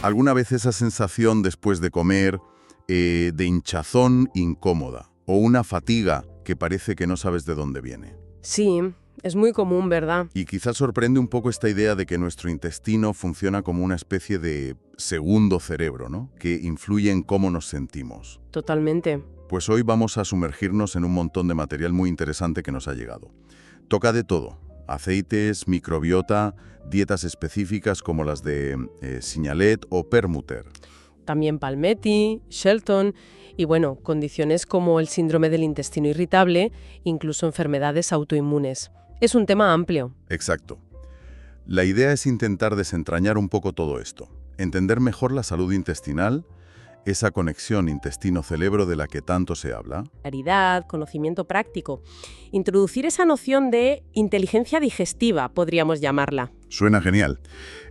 ¿Alguna vez esa sensación después de comer de hinchazón incómoda o una fatiga que parece que no sabes de dónde viene? Sí, es muy común, ¿verdad? Y quizás sorprende un poco esta idea de que nuestro intestino funciona como una especie de segundo cerebro, ¿no? Que influye en cómo nos sentimos. Totalmente. Pues hoy vamos a sumergirnos en un montón de material muy interesante que nos ha llegado. Toca de todo: aceites, microbiota, dietas específicas como las de Signalet o Permuter. También Palmetti, Shelton y bueno, condiciones como el síndrome del intestino irritable, incluso enfermedades autoinmunes. Es un tema amplio. Exacto. La idea es intentar desentrañar un poco todo esto, entender mejor la salud intestinal, esa conexión intestino-cerebro de la que tanto se habla. Claridad, conocimiento práctico. Introducir esa noción de inteligencia digestiva, podríamos llamarla. Suena genial.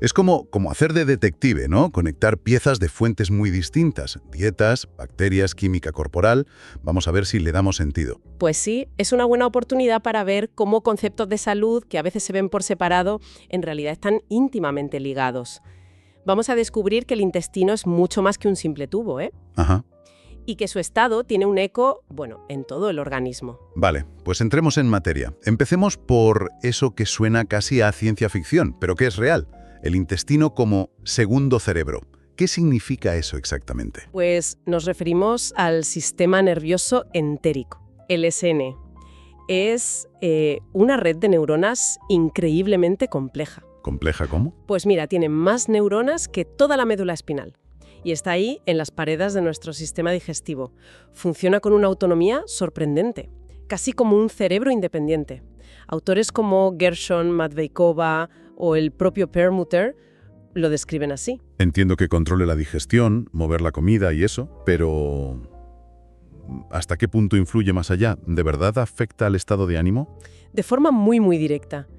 Es como hacer de detective, ¿no? Conectar piezas de fuentes muy distintas. Dietas, bacterias, química corporal. Vamos a ver si le damos sentido. Pues sí, es una buena oportunidad para ver cómo conceptos de salud, que a veces se ven por separado, en realidad están íntimamente ligados. Vamos a descubrir que el intestino es mucho más que un simple tubo, ¿eh? Ajá. Y que su estado tiene un eco, en todo el organismo. Vale, pues entremos en materia. Empecemos por eso que suena casi a ciencia ficción, pero que es real. El intestino como segundo cerebro. ¿Qué significa eso exactamente? Pues nos referimos al sistema nervioso entérico, el SN. Es una red de neuronas increíblemente compleja. ¿Compleja cómo? Pues mira, tiene más neuronas que toda la médula espinal. Y está ahí en las paredes de nuestro sistema digestivo. Funciona con una autonomía sorprendente, casi como un cerebro independiente. Autores como Gershon, Matveikova o el propio Permuter lo describen así. Entiendo que controle la digestión, mover la comida y eso, pero ¿hasta qué punto influye más allá? ¿De verdad afecta al estado de ánimo? De forma muy, muy directa.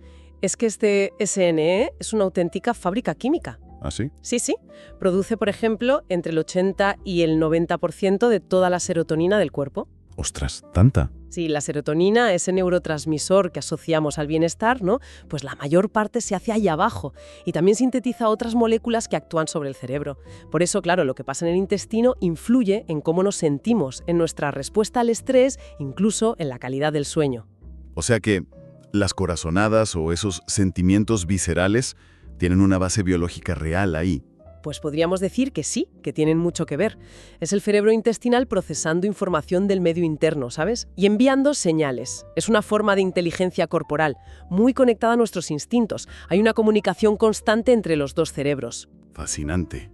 Es que este SNE es una auténtica fábrica química. ¿Ah, sí? Sí. Produce, por ejemplo, entre el 80 y el 90% de toda la serotonina del cuerpo. Ostras, ¿tanta? Sí, la serotonina, ese neurotransmisor que asociamos al bienestar, ¿no? Pues la mayor parte se hace ahí abajo y también sintetiza otras moléculas que actúan sobre el cerebro. Por eso, claro, lo que pasa en el intestino influye en cómo nos sentimos, en nuestra respuesta al estrés, incluso en la calidad del sueño. O sea que las corazonadas o esos sentimientos viscerales tienen una base biológica real ahí. Pues podríamos decir que sí, que tienen mucho que ver. Es el cerebro intestinal procesando información del medio interno, ¿sabes? Y enviando señales. Es una forma de inteligencia corporal, muy conectada a nuestros instintos. Hay una comunicación constante entre los dos cerebros. Fascinante.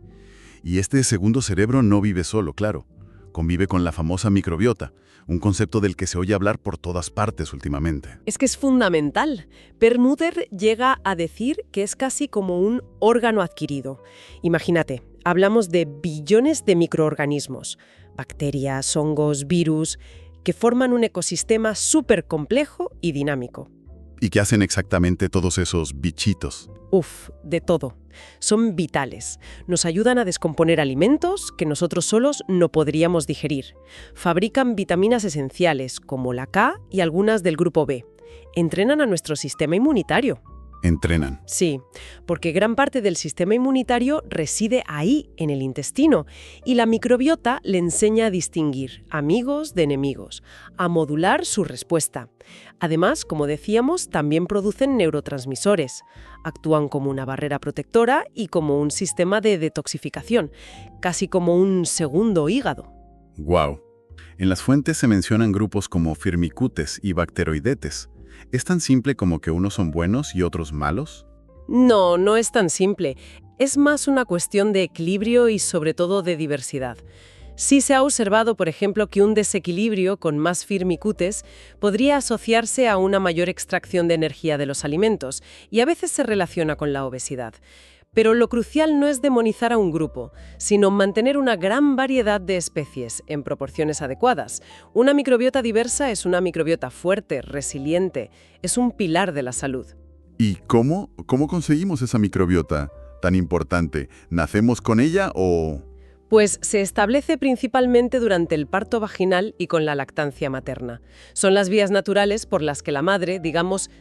Y este segundo cerebro no vive solo, claro. Convive con la famosa microbiota, un concepto del que se oye hablar por todas partes últimamente. Es que es fundamental. Permuter llega a decir que es casi como un órgano adquirido. Imagínate, hablamos de billones de microorganismos, bacterias, hongos, virus, que forman un ecosistema súper complejo y dinámico. ¿Y qué hacen exactamente todos esos bichitos? De todo. Son vitales. Nos ayudan a descomponer alimentos que nosotros solos no podríamos digerir. Fabrican vitaminas esenciales como la K y algunas del grupo B. Entrenan a nuestro sistema inmunitario. Entrenan. Sí, porque gran parte del sistema inmunitario reside ahí, en el intestino, y la microbiota le enseña a distinguir amigos de enemigos, a modular su respuesta. Además, como decíamos, también producen neurotransmisores. Actúan como una barrera protectora y como un sistema de detoxificación, casi como un segundo hígado. ¡Guau! En las fuentes se mencionan grupos como firmicutes y bacteroidetes. ¿Es tan simple como que unos son buenos y otros malos? No, no es tan simple. Es más una cuestión de equilibrio y sobre todo de diversidad. Sí se ha observado, por ejemplo, que un desequilibrio con más firmicutes podría asociarse a una mayor extracción de energía de los alimentos y a veces se relaciona con la obesidad. Pero lo crucial no es demonizar a un grupo, sino mantener una gran variedad de especies en proporciones adecuadas. Una microbiota diversa es una microbiota fuerte, resiliente, es un pilar de la salud. ¿Y cómo conseguimos esa microbiota tan importante? ¿Nacemos con ella o...? Pues se establece principalmente durante el parto vaginal y con la lactancia materna. Son las vías naturales por las que la madre,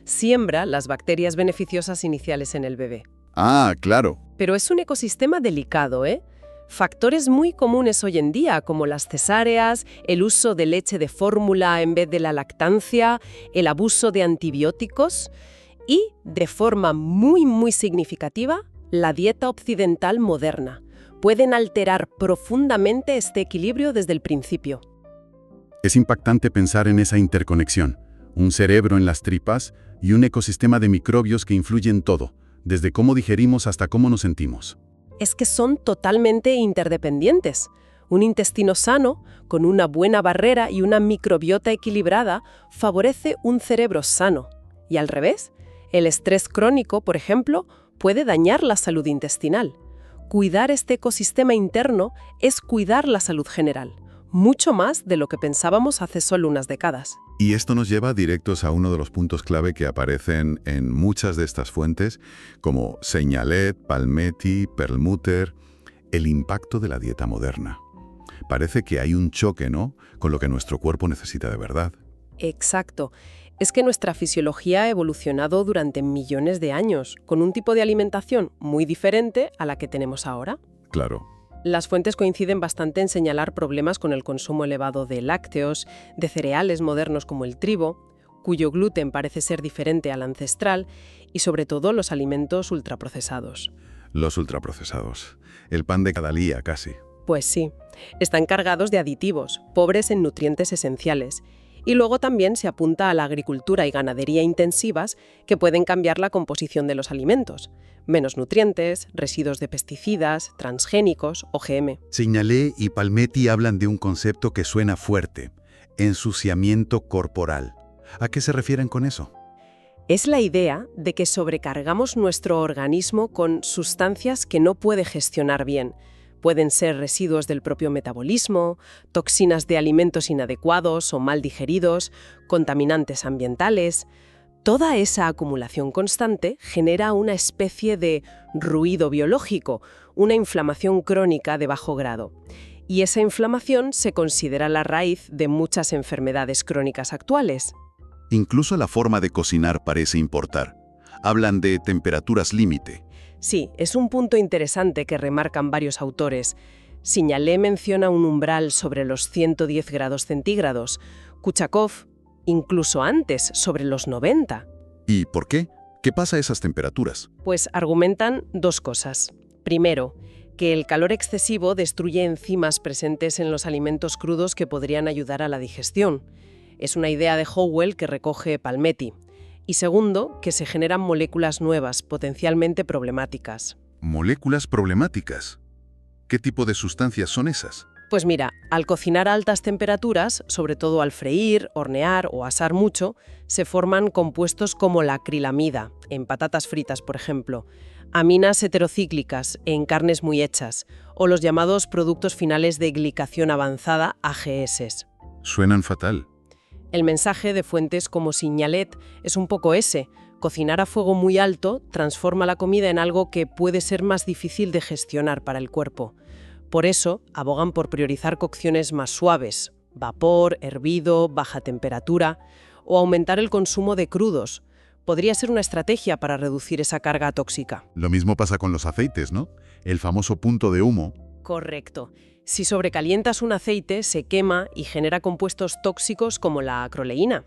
siembra las bacterias beneficiosas iniciales en el bebé. Ah, claro. Pero es un ecosistema delicado, ¿eh? Factores muy comunes hoy en día, como las cesáreas, el uso de leche de fórmula en vez de la lactancia, el abuso de antibióticos y, de forma muy significativa, la dieta occidental moderna. Pueden alterar profundamente este equilibrio desde el principio. Es impactante pensar en esa interconexión, un cerebro en las tripas y un ecosistema de microbios que influyen todo, desde cómo digerimos hasta cómo nos sentimos. Es que son totalmente interdependientes. Un intestino sano, con una buena barrera y una microbiota equilibrada, favorece un cerebro sano. Y al revés, el estrés crónico, por ejemplo, puede dañar la salud intestinal. Cuidar este ecosistema interno es cuidar la salud general, mucho más de lo que pensábamos hace solo unas décadas. Y esto nos lleva directos a uno de los puntos clave que aparecen en muchas de estas fuentes, como Signalet, Palmetti, Perlmutter, el impacto de la dieta moderna. Parece que hay un choque, ¿no?, con lo que nuestro cuerpo necesita de verdad. Exacto. Es que nuestra fisiología ha evolucionado durante millones de años, con un tipo de alimentación muy diferente a la que tenemos ahora. Claro. Las fuentes coinciden bastante en señalar problemas con el consumo elevado de lácteos, de cereales modernos como el trigo, cuyo gluten parece ser diferente al ancestral, y sobre todo los alimentos ultraprocesados. Los ultraprocesados. El pan de cada día, casi. Pues sí, están cargados de aditivos, pobres en nutrientes esenciales. Y luego también se apunta a la agricultura y ganadería intensivas que pueden cambiar la composición de los alimentos. Menos nutrientes, residuos de pesticidas, transgénicos, OGM. Signalet y Palmetti hablan de un concepto que suena fuerte: ensuciamiento corporal. ¿A qué se refieren con eso? Es la idea de que sobrecargamos nuestro organismo con sustancias que no puede gestionar bien. Pueden ser residuos del propio metabolismo, toxinas de alimentos inadecuados o mal digeridos, contaminantes ambientales. Toda esa acumulación constante genera una especie de ruido biológico, una inflamación crónica de bajo grado. Y esa inflamación se considera la raíz de muchas enfermedades crónicas actuales. Incluso la forma de cocinar parece importar. Hablan de temperaturas límite. Sí, es un punto interesante que remarcan varios autores. Signalet menciona un umbral sobre los 110 grados centígrados. Kuchakov, incluso antes, sobre los 90. ¿Y por qué? ¿Qué pasa a esas temperaturas? Pues argumentan dos cosas. Primero, que el calor excesivo destruye enzimas presentes en los alimentos crudos que podrían ayudar a la digestión. Es una idea de Howell que recoge Palmetti. Y segundo, que se generan moléculas nuevas, potencialmente problemáticas. ¿Moléculas problemáticas? ¿Qué tipo de sustancias son esas? Pues mira, al cocinar a altas temperaturas, sobre todo al freír, hornear o asar mucho, se forman compuestos como la acrilamida, en patatas fritas, por ejemplo, aminas heterocíclicas en carnes muy hechas, o los llamados productos finales de glicación avanzada, AGS. Suenan fatal. El mensaje de fuentes como Signalet es un poco ese. Cocinar a fuego muy alto transforma la comida en algo que puede ser más difícil de gestionar para el cuerpo. Por eso, abogan por priorizar cocciones más suaves, vapor, hervido, baja temperatura, o aumentar el consumo de crudos. Podría ser una estrategia para reducir esa carga tóxica. Lo mismo pasa con los aceites, ¿no? El famoso punto de humo. Correcto. Si sobrecalientas un aceite, se quema y genera compuestos tóxicos como la acroleína.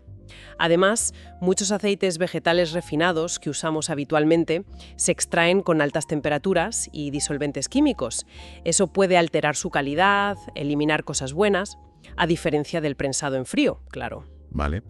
Además, muchos aceites vegetales refinados que usamos habitualmente se extraen con altas temperaturas y disolventes químicos. Eso puede alterar su calidad, eliminar cosas buenas, a diferencia del prensado en frío, claro. Vale.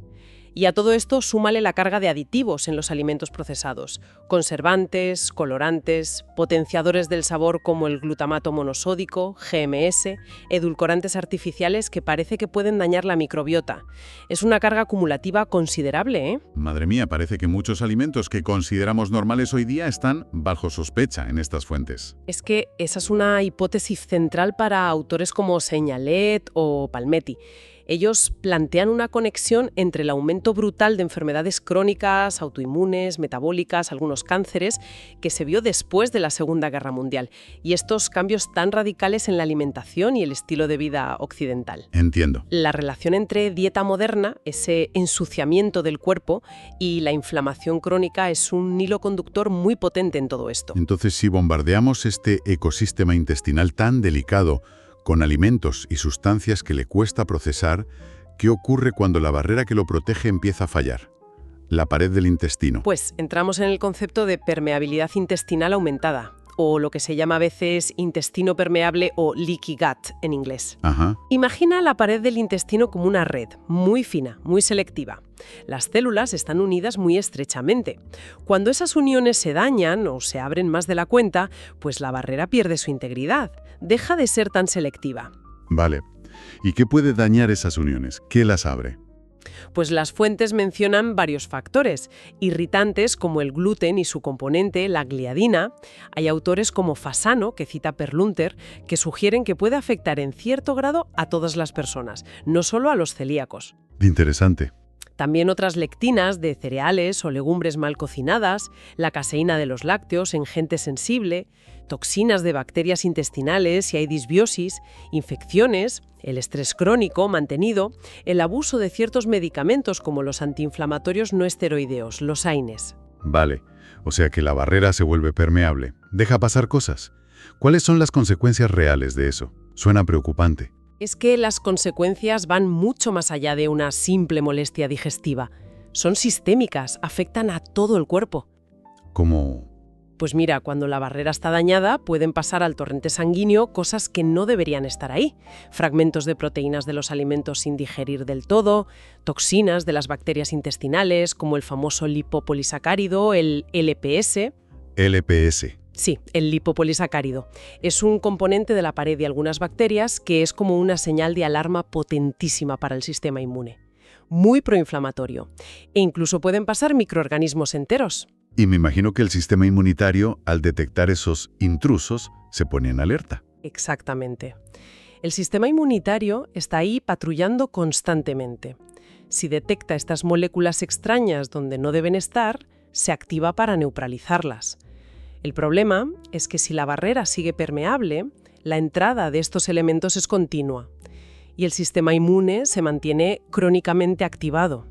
Y a todo esto súmale la carga de aditivos en los alimentos procesados, conservantes, colorantes, potenciadores del sabor como el glutamato monosódico, GMS, edulcorantes artificiales que parece que pueden dañar la microbiota. Es una carga acumulativa considerable, ¿eh? Madre mía, parece que muchos alimentos que consideramos normales hoy día están bajo sospecha en estas fuentes. Es que esa es una hipótesis central para autores como Signalet o Palmetti. Ellos plantean una conexión entre el aumento brutal de enfermedades crónicas, autoinmunes, metabólicas, algunos cánceres, que se vio después de la Segunda Guerra Mundial, y estos cambios tan radicales en la alimentación y el estilo de vida occidental. Entiendo. La relación entre dieta moderna, ese ensuciamiento del cuerpo, y la inflamación crónica es un hilo conductor muy potente en todo esto. Entonces, si bombardeamos este ecosistema intestinal tan delicado con alimentos y sustancias que le cuesta procesar, ¿qué ocurre cuando la barrera que lo protege empieza a fallar? La pared del intestino. Pues entramos en el concepto de permeabilidad intestinal aumentada, o lo que se llama a veces intestino permeable o leaky gut en inglés. Ajá. Imagina la pared del intestino como una red, muy fina, muy selectiva. Las células están unidas muy estrechamente. Cuando esas uniones se dañan o se abren más de la cuenta, pues la barrera pierde su integridad, deja de ser tan selectiva. Vale. ¿Y qué puede dañar esas uniones? ¿Qué las abre? Pues las fuentes mencionan varios factores, irritantes como el gluten y su componente, la gliadina. Hay autores como Fasano, que cita Perlmutter, que sugieren que puede afectar en cierto grado a todas las personas, no solo a los celíacos. Interesante. También otras lectinas de cereales o legumbres mal cocinadas, la caseína de los lácteos en gente sensible, toxinas de bacterias intestinales si hay disbiosis, infecciones, el estrés crónico mantenido, el abuso de ciertos medicamentos como los antiinflamatorios no esteroideos, los AINES. Vale. O sea que la barrera se vuelve permeable. Deja pasar cosas. ¿Cuáles son las consecuencias reales de eso? Suena preocupante. Es que las consecuencias van mucho más allá de una simple molestia digestiva. Son sistémicas, afectan a todo el cuerpo. ¿Cómo? Pues mira, cuando la barrera está dañada, pueden pasar al torrente sanguíneo cosas que no deberían estar ahí. Fragmentos de proteínas de los alimentos sin digerir del todo, toxinas de las bacterias intestinales, como el famoso lipopolisacárido, el LPS. LPS. Sí, el lipopolisacárido. Es un componente de la pared de algunas bacterias que es como una señal de alarma potentísima para el sistema inmune. Muy proinflamatorio. E incluso pueden pasar microorganismos enteros. Y me imagino que el sistema inmunitario, al detectar esos intrusos, se pone en alerta. Exactamente. El sistema inmunitario está ahí patrullando constantemente. Si detecta estas moléculas extrañas donde no deben estar, se activa para neutralizarlas. El problema es que si la barrera sigue permeable, la entrada de estos elementos es continua y el sistema inmune se mantiene crónicamente activado.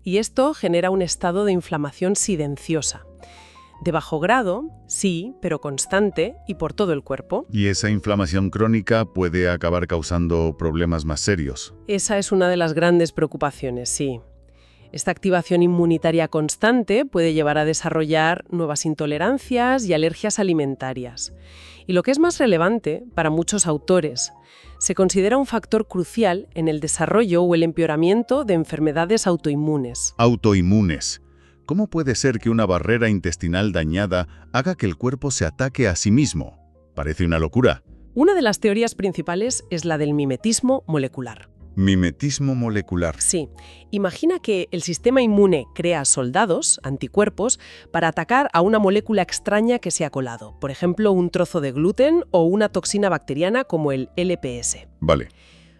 Y esto genera un estado de inflamación silenciosa. De bajo grado, sí, pero constante y por todo el cuerpo. Y esa inflamación crónica puede acabar causando problemas más serios. Esa es una de las grandes preocupaciones, sí. Esta activación inmunitaria constante puede llevar a desarrollar nuevas intolerancias y alergias alimentarias. Y lo que es más relevante para muchos autores, se considera un factor crucial en el desarrollo o el empeoramiento de enfermedades autoinmunes. Autoinmunes. ¿Cómo puede ser que una barrera intestinal dañada haga que el cuerpo se ataque a sí mismo? Parece una locura. Una de las teorías principales es la del mimetismo molecular. Mimetismo molecular. Sí, imagina que el sistema inmune crea soldados, anticuerpos, para atacar a una molécula extraña que se ha colado, por ejemplo, un trozo de gluten o una toxina bacteriana como el LPS. Vale.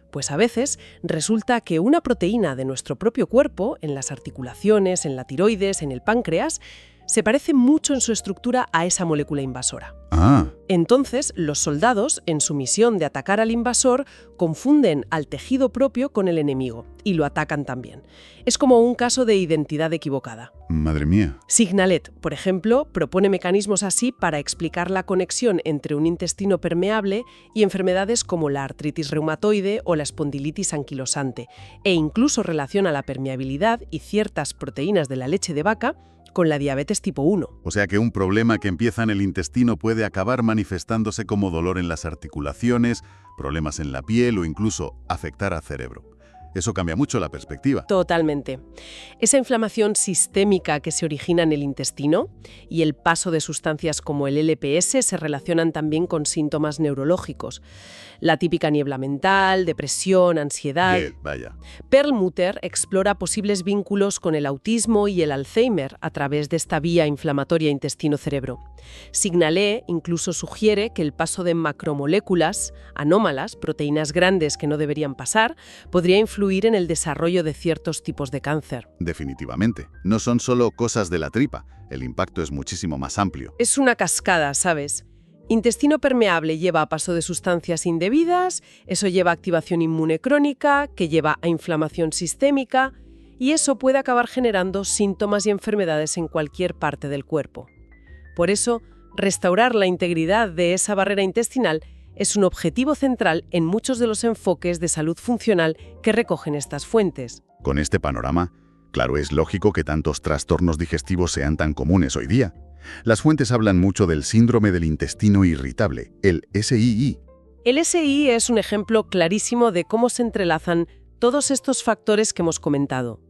Pues a veces resulta que una proteína de nuestro propio cuerpo, en las articulaciones, en la tiroides, en el páncreas, se parece mucho en su estructura a esa molécula invasora. Ah, Entonces, los soldados, en su misión de atacar al invasor, confunden al tejido propio con el enemigo y lo atacan también. Es como un caso de identidad equivocada. madre mía. Signalet, por ejemplo, propone mecanismos así para explicar la conexión entre un intestino permeable y enfermedades como la artritis reumatoide o la espondilitis anquilosante, e incluso relaciona la permeabilidad y ciertas proteínas de la leche de vaca con la diabetes tipo 1. O sea que un problema que empieza en el intestino puede acabar manifestándose como dolor en las articulaciones, problemas en la piel o incluso afectar al cerebro. Eso cambia mucho la perspectiva. Totalmente. Esa inflamación sistémica que se origina en el intestino y el paso de sustancias como el LPS se relacionan también con síntomas neurológicos. La típica niebla mental, depresión, ansiedad. Bien, vaya. Perlmutter explora posibles vínculos con el autismo y el Alzheimer a través de esta vía inflamatoria intestino-cerebro. Signalé incluso sugiere que el paso de macromoléculas anómalas, proteínas grandes que no deberían pasar, podría influir en el desarrollo de ciertos tipos de cáncer. Definitivamente. No son solo cosas de la tripa. El impacto es muchísimo más amplio. Es una cascada, ¿sabes? Intestino permeable lleva a paso de sustancias indebidas, eso lleva a activación inmune crónica, que lleva a inflamación sistémica, y eso puede acabar generando síntomas y enfermedades en cualquier parte del cuerpo. Por eso, restaurar la integridad de esa barrera intestinal es un objetivo central en muchos de los enfoques de salud funcional que recogen estas fuentes. Con este panorama, claro, es lógico que tantos trastornos digestivos sean tan comunes hoy día. Las fuentes hablan mucho del síndrome del intestino irritable, el SII. El SII es un ejemplo clarísimo de cómo se entrelazan todos estos factores que hemos comentado.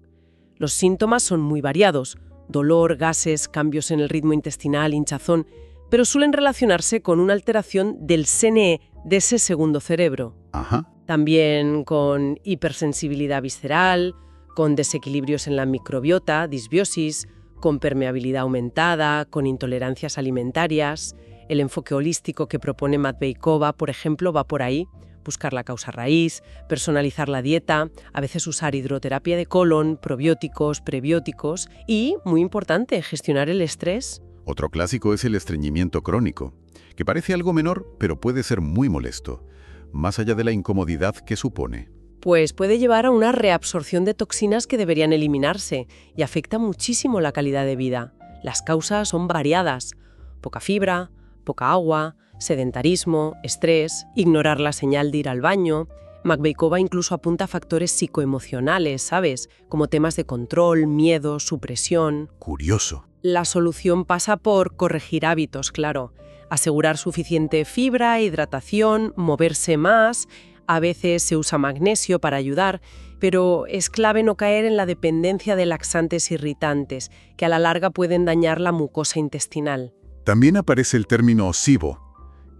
Los síntomas son muy variados: dolor, gases, cambios en el ritmo intestinal, hinchazón, pero suelen relacionarse con una alteración del CNE de ese segundo cerebro. Ajá. También con hipersensibilidad visceral, con desequilibrios en la microbiota, disbiosis, con permeabilidad aumentada, con intolerancias alimentarias. El enfoque holístico que propone Matveikova, por ejemplo, va por ahí: buscar la causa raíz, personalizar la dieta, a veces usar hidroterapia de colon, probióticos, prebióticos y, muy importante, gestionar el estrés. Otro clásico es el estreñimiento crónico, que parece algo menor, pero puede ser muy molesto, más allá de la incomodidad que supone. Pues puede llevar a una reabsorción de toxinas que deberían eliminarse y afecta muchísimo la calidad de vida. Las causas son variadas: poca fibra, poca agua, sedentarismo, estrés, ignorar la señal de ir al baño. Matveikova incluso apunta a factores psicoemocionales, ¿sabes? Como temas de control, miedo, supresión. Curioso. La solución pasa por corregir hábitos, claro. Asegurar suficiente fibra, hidratación, moverse más. A veces se usa magnesio para ayudar, pero es clave no caer en la dependencia de laxantes irritantes, que a la larga pueden dañar la mucosa intestinal. También aparece el término SIBO.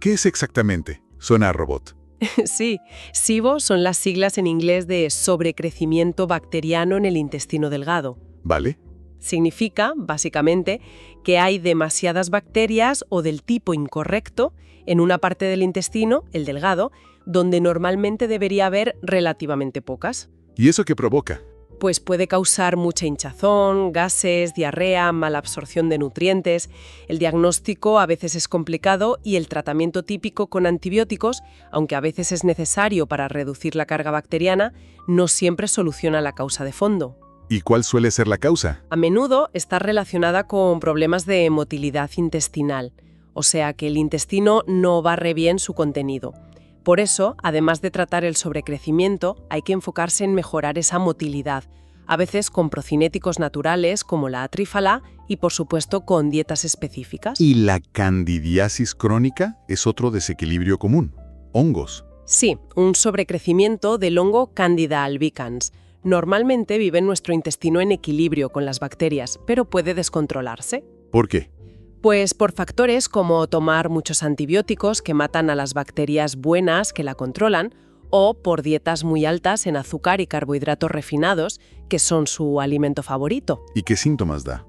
¿Qué es exactamente? Suena a robot. Sí, SIBO son las siglas en inglés de sobrecrecimiento bacteriano en el intestino delgado. ¿Vale? Significa, básicamente, que hay demasiadas bacterias o del tipo incorrecto en una parte del intestino, el delgado, donde normalmente debería haber relativamente pocas. ¿Y eso qué provoca? Pues puede causar mucha hinchazón, gases, diarrea, mala absorción de nutrientes. El diagnóstico a veces es complicado y el tratamiento típico con antibióticos, aunque a veces es necesario para reducir la carga bacteriana, no siempre soluciona la causa de fondo. ¿Y cuál suele ser la causa? A menudo está relacionada con problemas de motilidad intestinal, o sea que el intestino no barre bien su contenido. Por eso, además de tratar el sobrecrecimiento, hay que enfocarse en mejorar esa motilidad, a veces con procinéticos naturales como la trífala y, por supuesto, con dietas específicas. ¿Y la candidiasis crónica es otro desequilibrio común? Hongos. Sí, un sobrecrecimiento del hongo Candida albicans. Normalmente vive en nuestro intestino en equilibrio con las bacterias, pero puede descontrolarse. ¿Por qué? Pues por factores como tomar muchos antibióticos que matan a las bacterias buenas que la controlan, o por dietas muy altas en azúcar y carbohidratos refinados, que son su alimento favorito. ¿Y qué síntomas da?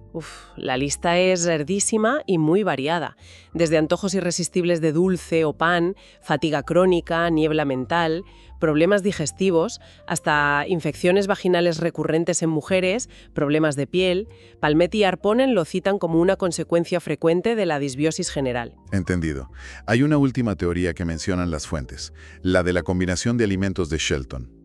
La lista es verdísima y muy variada. Desde antojos irresistibles de dulce o pan, fatiga crónica, niebla mental, problemas digestivos, hasta infecciones vaginales recurrentes en mujeres, problemas de piel. Palmetti y Arponen lo citan como una consecuencia frecuente de la disbiosis general. Entendido. Hay una última teoría que mencionan las fuentes, la de la combinación de alimentos de Shelton.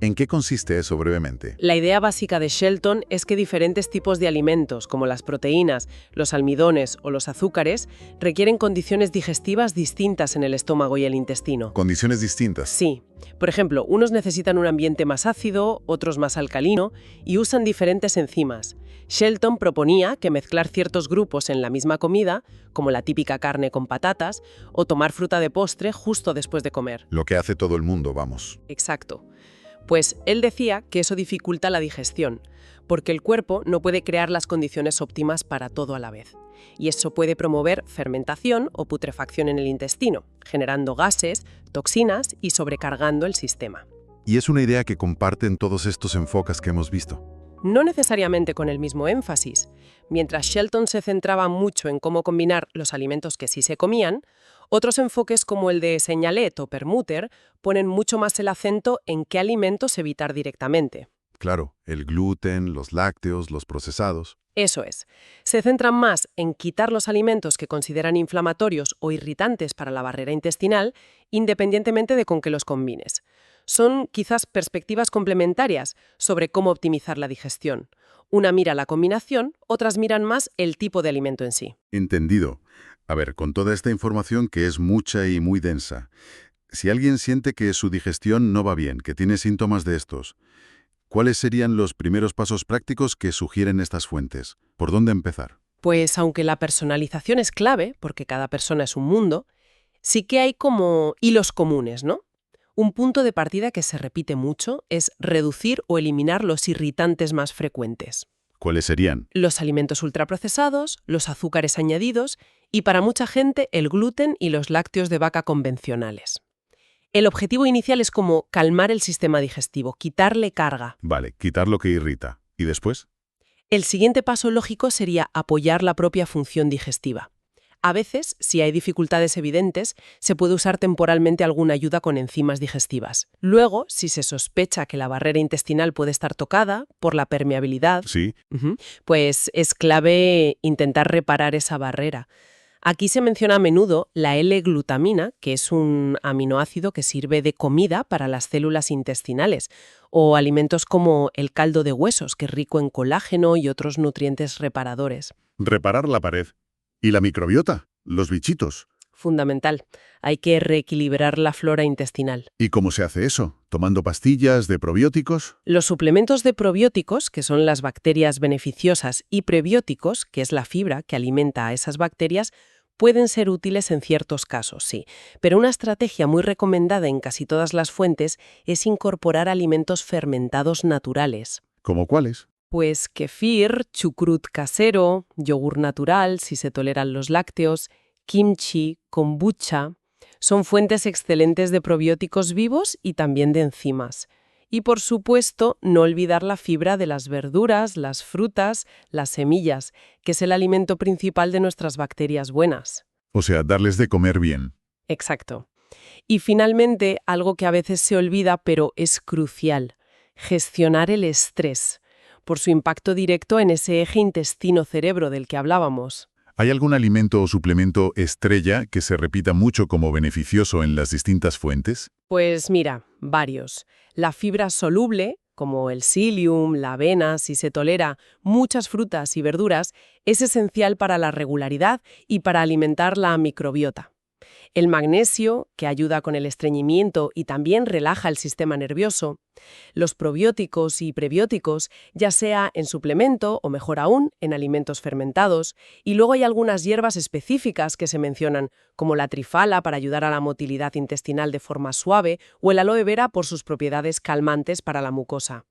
¿En qué consiste eso brevemente? La idea básica de Shelton es que diferentes tipos de alimentos, como las proteínas, los almidones o los azúcares, requieren condiciones digestivas distintas en el estómago y el intestino. ¿Condiciones distintas? Sí. Por ejemplo, unos necesitan un ambiente más ácido, otros más alcalino, y usan diferentes enzimas. Shelton proponía que mezclar ciertos grupos en la misma comida, como la típica carne con patatas, o tomar fruta de postre justo después de comer. Lo que hace todo el mundo, vamos. Exacto. Pues él decía que eso dificulta la digestión, porque el cuerpo no puede crear las condiciones óptimas para todo a la vez. Y eso puede promover fermentación o putrefacción en el intestino, generando gases, toxinas y sobrecargando el sistema. Y es una idea que comparten todos estos enfoques que hemos visto. No necesariamente con el mismo énfasis. Mientras Shelton se centraba mucho en cómo combinar los alimentos que sí se comían, otros enfoques como el de Senyalet o Perlmutter ponen mucho más el acento en qué alimentos evitar directamente. Claro, el gluten, los lácteos, los procesados. Eso es. Se centran más en quitar los alimentos que consideran inflamatorios o irritantes para la barrera intestinal, independientemente de con qué los combines. Son quizás perspectivas complementarias sobre cómo optimizar la digestión. Una mira la combinación, otras miran más el tipo de alimento en sí. Entendido. A ver, con toda esta información que es mucha y muy densa, si alguien siente que su digestión no va bien, que tiene síntomas de estos, ¿cuáles serían los primeros pasos prácticos que sugieren estas fuentes? ¿Por dónde empezar? Pues aunque la personalización es clave, porque cada persona es un mundo, sí que hay como hilos comunes, ¿no? Un punto de partida que se repite mucho es reducir o eliminar los irritantes más frecuentes. ¿Cuáles serían? Los alimentos ultraprocesados, los azúcares añadidos y para mucha gente el gluten y los lácteos de vaca convencionales. El objetivo inicial es como calmar el sistema digestivo, quitarle carga. Vale, quitar lo que irrita. ¿Y después? El siguiente paso lógico sería apoyar la propia función digestiva. A veces, si hay dificultades evidentes, se puede usar temporalmente alguna ayuda con enzimas digestivas. Luego, si se sospecha que la barrera intestinal puede estar tocada por la permeabilidad, Sí. pues es clave intentar reparar esa barrera. Aquí se menciona a menudo la L-glutamina, que es un aminoácido que sirve de comida para las células intestinales, o alimentos como el caldo de huesos, que es rico en colágeno y otros nutrientes reparadores. Reparar la pared. ¿Y la microbiota? Los bichitos. Fundamental. Hay que reequilibrar la flora intestinal. ¿Y cómo se hace eso? ¿Tomando pastillas de probióticos? Los suplementos de probióticos, que son las bacterias beneficiosas, y prebióticos, que es la fibra que alimenta a esas bacterias, pueden ser útiles en ciertos casos, sí. Pero una estrategia muy recomendada en casi todas las fuentes es incorporar alimentos fermentados naturales. ¿Cómo cuáles? Pues kefir, chucrut casero, yogur natural, si se toleran los lácteos, kimchi, kombucha. Son fuentes excelentes de probióticos vivos y también de enzimas. Y por supuesto, no olvidar la fibra de las verduras, las frutas, las semillas, que es el alimento principal de nuestras bacterias buenas. O sea, darles de comer bien. Exacto. Y finalmente, algo que a veces se olvida, pero es crucial: gestionar el estrés, por su impacto directo en ese eje intestino-cerebro del que hablábamos. ¿Hay algún alimento o suplemento estrella que se repita mucho como beneficioso en las distintas fuentes? Pues mira, varios. La fibra soluble, como el psyllium, la avena, si se tolera, muchas frutas y verduras, es esencial para la regularidad y para alimentar la microbiota. El magnesio, que ayuda con el estreñimiento y también relaja el sistema nervioso. Los probióticos y prebióticos, ya sea en suplemento o mejor aún, en alimentos fermentados. Y luego hay algunas hierbas específicas que se mencionan, como la trifala para ayudar a la motilidad intestinal de forma suave o el aloe vera por sus propiedades calmantes para la mucosa.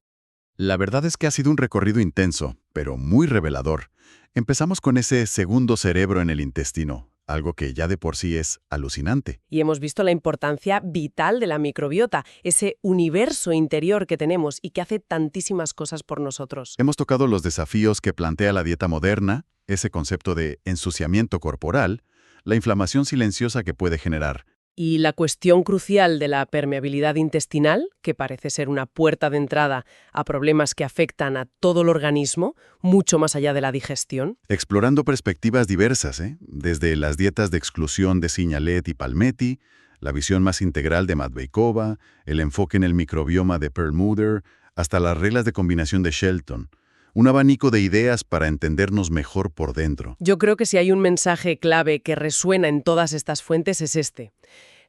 La verdad es que ha sido un recorrido intenso, pero muy revelador. Empezamos con ese segundo cerebro en el intestino, algo que ya de por sí es alucinante. Y hemos visto la importancia vital de la microbiota, ese universo interior que tenemos y que hace tantísimas cosas por nosotros. Hemos tocado los desafíos que plantea la dieta moderna, ese concepto de ensuciamiento corporal, la inflamación silenciosa que puede generar. Y la cuestión crucial de la permeabilidad intestinal, que parece ser una puerta de entrada a problemas que afectan a todo el organismo, mucho más allá de la digestión. Explorando perspectivas diversas, desde las dietas de exclusión de Senyalet y Palmetti, la visión más integral de Matveikova, el enfoque en el microbioma de Perlmutter, hasta las reglas de combinación de Shelton. Un abanico de ideas para entendernos mejor por dentro. Yo creo que si hay un mensaje clave que resuena en todas estas fuentes es este.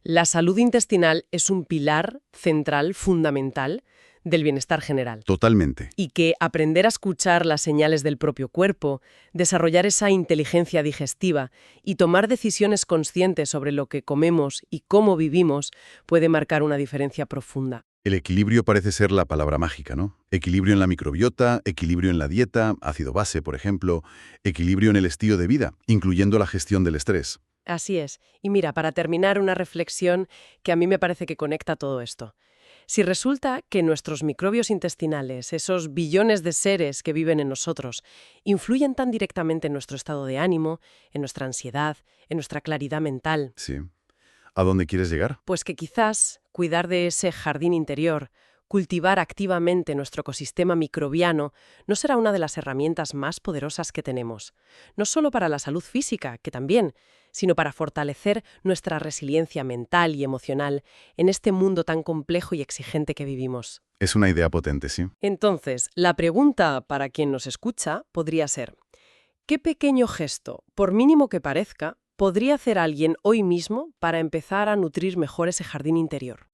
La salud intestinal es un pilar central, fundamental, del bienestar general. Totalmente. Y que aprender a escuchar las señales del propio cuerpo, desarrollar esa inteligencia digestiva y tomar decisiones conscientes sobre lo que comemos y cómo vivimos puede marcar una diferencia profunda. El equilibrio parece ser la palabra mágica, ¿no? Equilibrio en la microbiota, equilibrio en la dieta, ácido base, por ejemplo, equilibrio en el estilo de vida, incluyendo la gestión del estrés. Así es. Y mira, para terminar, una reflexión que a mí me parece que conecta todo esto. Si resulta que nuestros microbios intestinales, esos billones de seres que viven en nosotros, influyen tan directamente en nuestro estado de ánimo, en nuestra ansiedad, en nuestra claridad mental, Sí. ¿A dónde quieres llegar? pues que quizás cuidar de ese jardín interior, cultivar activamente nuestro ecosistema microbiano, no será una de las herramientas más poderosas que tenemos. No solo para la salud física, que también, sino para fortalecer nuestra resiliencia mental y emocional en este mundo tan complejo y exigente que vivimos. Es una idea potente, sí. Entonces, la pregunta para quien nos escucha podría ser: ¿qué pequeño gesto, por mínimo que parezca, podría hacer alguien hoy mismo para empezar a nutrir mejor ese jardín interior?